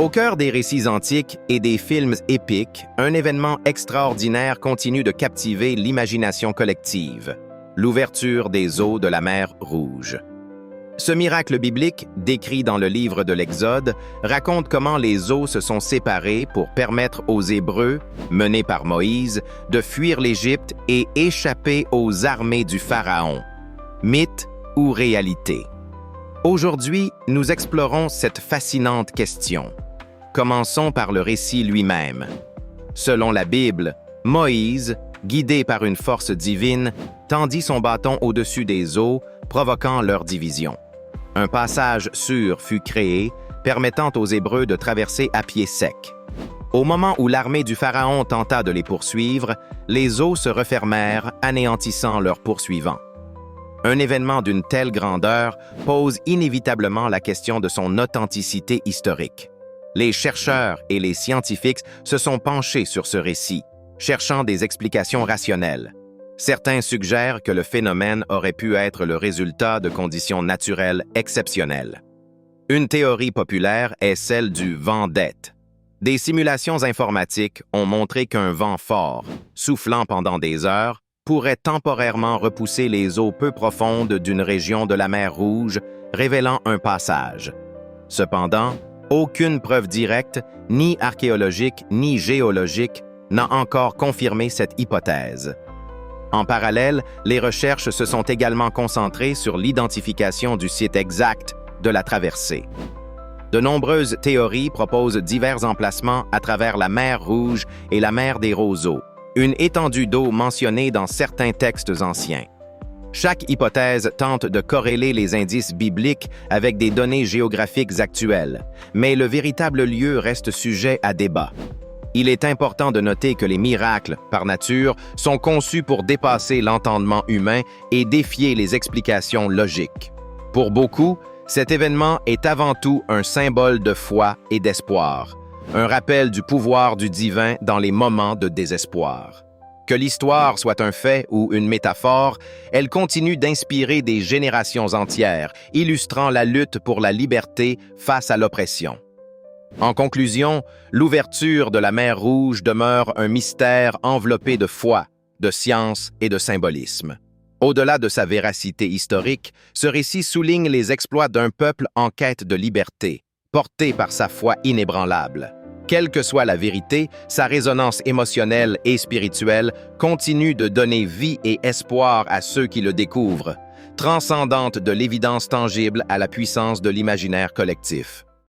Au cœur des récits antiques et des films épiques, un événement extraordinaire continue de captiver l'imagination collective, l'ouverture des eaux de la mer Rouge. Ce miracle biblique, décrit dans le livre de l'Exode, raconte comment les eaux se sont séparées pour permettre aux Hébreux, menés par Moïse, de fuir l'Égypte et échapper aux armées du Pharaon. Mythe ou réalité? Aujourd'hui, nous explorons cette fascinante question. Commençons par le récit lui-même. Selon la Bible, Moïse, guidé par une force divine, tendit son bâton au-dessus des eaux, provoquant leur division. Un passage sûr fut créé, permettant aux Hébreux de traverser à pied sec. Au moment où l'armée du Pharaon tenta de les poursuivre, les eaux se refermèrent, anéantissant leurs poursuivants. Un événement d'une telle grandeur pose inévitablement la question de son authenticité historique. Les chercheurs et les scientifiques se sont penchés sur ce récit, cherchant des explications rationnelles. Certains suggèrent que le phénomène aurait pu être le résultat de conditions naturelles exceptionnelles. Une théorie populaire est celle du vent d'Eth. Des simulations informatiques ont montré qu'un vent fort, soufflant pendant des heures, pourrait temporairement repousser les eaux peu profondes d'une région de la mer Rouge, révélant un passage. Cependant, aucune preuve directe, ni archéologique ni géologique, n'a encore confirmé cette hypothèse. En parallèle, les recherches se sont également concentrées sur l'identification du site exact de la traversée. De nombreuses théories proposent divers emplacements à travers la mer Rouge et la mer des Roseaux, une étendue d'eau mentionnée dans certains textes anciens. Chaque hypothèse tente de corréler les indices bibliques avec des données géographiques actuelles, mais le véritable lieu reste sujet à débat. Il est important de noter que les miracles, par nature, sont conçus pour dépasser l'entendement humain et défier les explications logiques. Pour beaucoup, cet événement est avant tout un symbole de foi et d'espoir, un rappel du pouvoir du divin dans les moments de désespoir. Que l'histoire soit un fait ou une métaphore, elle continue d'inspirer des générations entières, illustrant la lutte pour la liberté face à l'oppression. En conclusion, l'ouverture de la mer Rouge demeure un mystère enveloppé de foi, de science et de symbolisme. Au-delà de sa véracité historique, ce récit souligne les exploits d'un peuple en quête de liberté, porté par sa foi inébranlable. Quelle que soit la vérité, sa résonance émotionnelle et spirituelle continue de donner vie et espoir à ceux qui le découvrent, transcendante de l'évidence tangible à la puissance de l'imaginaire collectif.